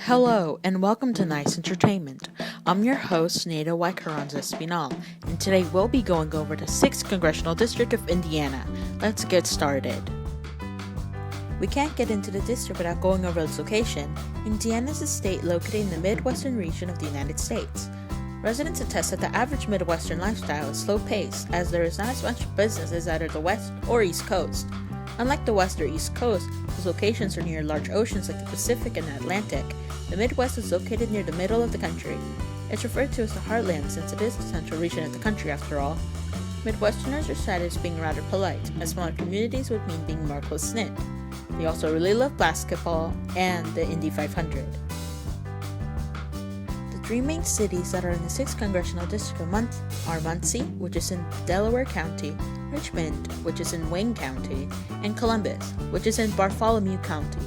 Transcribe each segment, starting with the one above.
Hello, and welcome to Nice Entertainment. I'm your host, Nada Carranza Espinal, and today we'll be going over the 6th Congressional District of Indiana. Let's get started. We can't get into the district without going over its location. Indiana is a state located in the Midwestern region of the United States. Residents attest that the average Midwestern lifestyle is slow-paced, as there is not as much business as either the West or East Coast. Unlike the West or East Coast, whose locations are near large oceans like the Pacific and the Atlantic, the Midwest is located near the middle of the country. It's referred to as the Heartland since it is the central region of the country after all. Midwesterners are cited as being rather polite, as smaller communities would mean being more close-knit. They also really love basketball and the Indy 500. The three main cities that are in the 6th Congressional District are Muncie, which is in Delaware County, Richmond, which is in Wayne County, and Columbus, which is in Bartholomew County.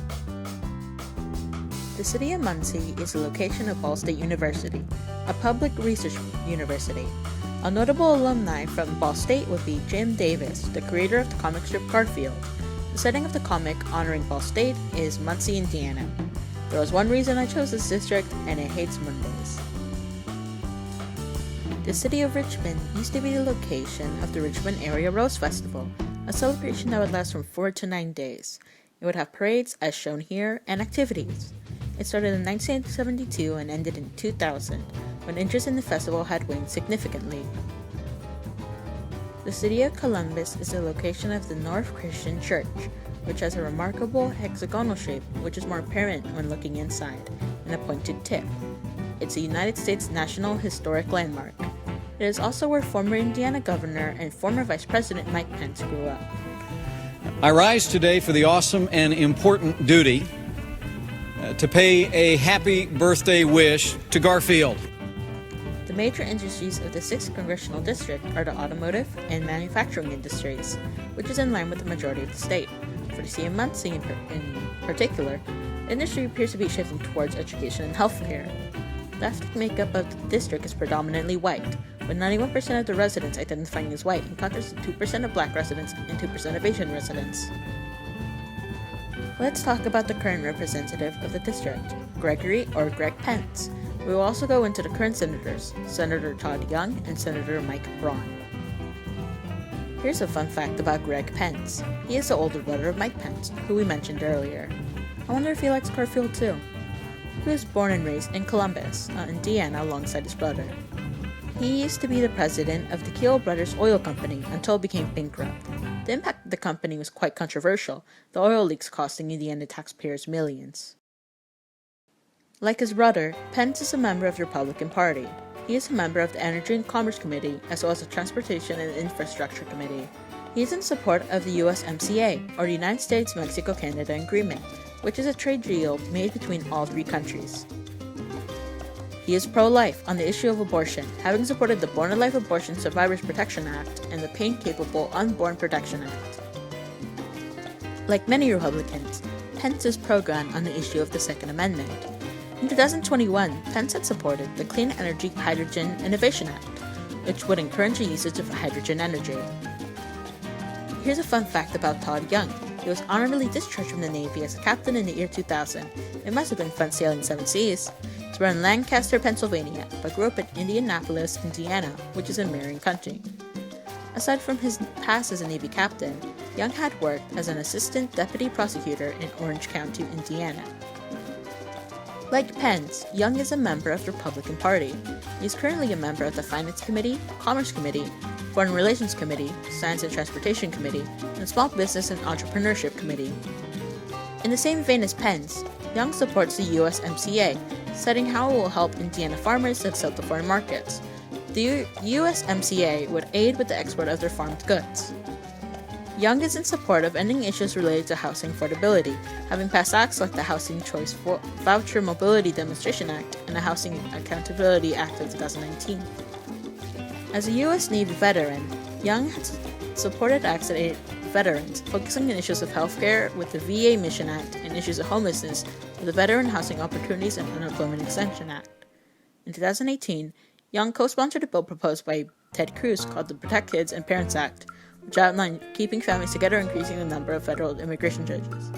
The city of Muncie is the location of Ball State University, a public research university. A notable alumni from Ball State would be Jim Davis, the creator of the comic strip Garfield. The setting of the comic honoring Ball State is Muncie, Indiana. There was one reason I chose this district, and it hates Mondays. The city of Richmond used to be the location of the Richmond Area Rose Festival, a celebration that would last from 4 to 9 days. It would have parades, as shown here, and activities. It started in 1972 and ended in 2000, when interest in the festival had waned significantly. The city of Columbus is the location of the North Christian Church, which has a remarkable hexagonal shape, which is more apparent when looking inside, and a pointed tip. It's a United States National Historic Landmark. It is also where former Indiana Governor and former Vice President Mike Pence grew up. I rise today for the awesome and important duty to pay a happy birthday wish to Garfield. The major industries of the 6th Congressional District are the automotive and manufacturing industries, which is in line with the majority of the state. For the city of Muncie in particular, the industry appears to be shifting towards education and healthcare. The ethnic makeup of the district is predominantly white, with 91% of the residents identifying as white, in contrast to 2% of black residents and 2% of Asian residents. Let's talk about the current representative of the district, Greg Pence. We will also go into the current senators, Senator Todd Young and Senator Mike Braun. Here's a fun fact about Greg Pence. He is the older brother of Mike Pence, who we mentioned earlier. I wonder if he likes Garfield too. He was born and raised in Columbus, Indiana, alongside his brother. He used to be the president of the Keel Brothers Oil Company until it became bankrupt. The impact of the company was quite controversial, the oil leaks costing Indiana taxpayers millions. Like his brother, Pence is a member of the Republican Party. He is a member of the Energy and Commerce Committee, as well as the Transportation and Infrastructure Committee. He is in support of the USMCA, or the United States-Mexico-Canada Agreement, which is a trade deal made between all three countries. He is pro-life on the issue of abortion, having supported the Born Alive Abortion Survivors Protection Act and the Pain-Capable Unborn Protection Act. Like many Republicans, Pence is pro-gun on the issue of the Second Amendment. In 2021, Pence had supported the Clean Energy Hydrogen Innovation Act, which would encourage the usage of hydrogen energy. Here's a fun fact about Todd Young. He was honorably discharged from the Navy as a captain in the year 2000. It must have been fun sailing 7 seas. He's born in Lancaster, Pennsylvania, but grew up in Indianapolis, Indiana, which is in Marion County. Aside from his past as a Navy captain, Young had worked as an assistant deputy prosecutor in Orange County, Indiana. Like Pence, Young is a member of the Republican Party. He is currently a member of the Finance Committee, Commerce Committee, Foreign Relations Committee, Science and Transportation Committee, and Small Business and Entrepreneurship Committee. In the same vein as Pence, Young supports the USMCA, citing how it will help Indiana farmers to sell to foreign markets. The USMCA would aid with the export of their farmed goods. Young is in support of ending issues related to housing affordability, having passed acts like the Housing Choice Voucher Mobility Demonstration Act and the Housing Accountability Act of 2019. As a U.S. Navy veteran, Young has supported acts that aid veterans, focusing on issues of healthcare with the VA Mission Act and issues of homelessness with the Veteran Housing Opportunities and Unemployment Extension Act. In 2018, Young co-sponsored a bill proposed by Ted Cruz called the Protect Kids and Parents Act, which outlined keeping families together and increasing the number of federal immigration judges.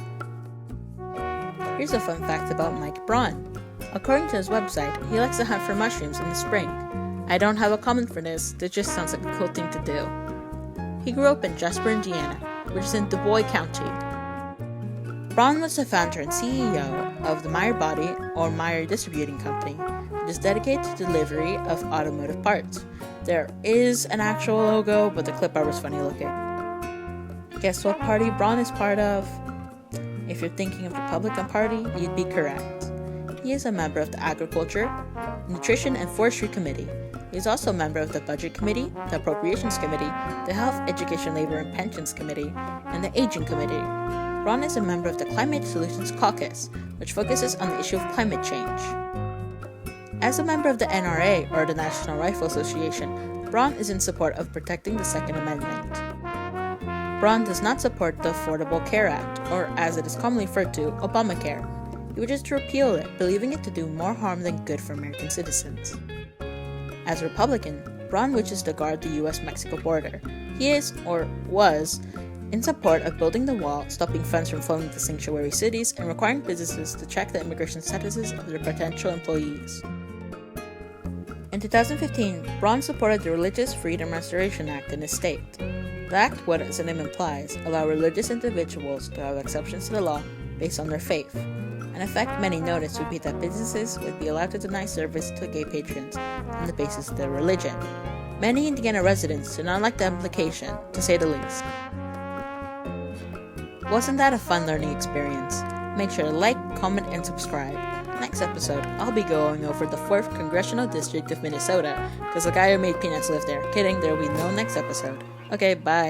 Here's a fun fact about Mike Braun. According to his website, he likes to hunt for mushrooms in the spring. I don't have a comment for this, just sounds like a cool thing to do. He grew up in Jasper, Indiana, which is in Du Bois County. Braun was the founder and CEO of the Meyer Body or Meyer Distributing Company, which is dedicated to delivery of automotive parts. There is an actual logo, but the clip art was funny looking. Guess what party Braun is part of? If you're thinking of the Republican Party, you'd be correct. He is a member of the Agriculture, Nutrition, and Forestry Committee. He is also a member of the Budget Committee, the Appropriations Committee, the Health, Education, Labor, and Pensions Committee, and the Aging Committee. Braun is a member of the Climate Solutions Caucus, which focuses on the issue of climate change. As a member of the NRA, or the National Rifle Association, Braun is in support of protecting the Second Amendment. Braun does not support the Affordable Care Act, or as it is commonly referred to, Obamacare. He wishes to repeal it, believing it to do more harm than good for American citizens. As a Republican, Braun wishes to guard the U.S.-Mexico border. He is, or was, in support of building the wall, stopping funds from flowing to sanctuary cities, and requiring businesses to check the immigration statuses of their potential employees. In 2015, Braun supported the Religious Freedom Restoration Act in his state. The act would, as the name implies, allow religious individuals to have exceptions to the law based on their faith. An effect many noticed would be that businesses would be allowed to deny service to gay patrons on the basis of their religion. Many Indiana residents did not like the implication, to say the least. Wasn't that a fun learning experience? Make sure to like, comment, and subscribe. Next episode, I'll be going over the 4th Congressional District of Minnesota, because the guy who made peanuts lived there. Kidding, there will be no next episode. Okay, bye.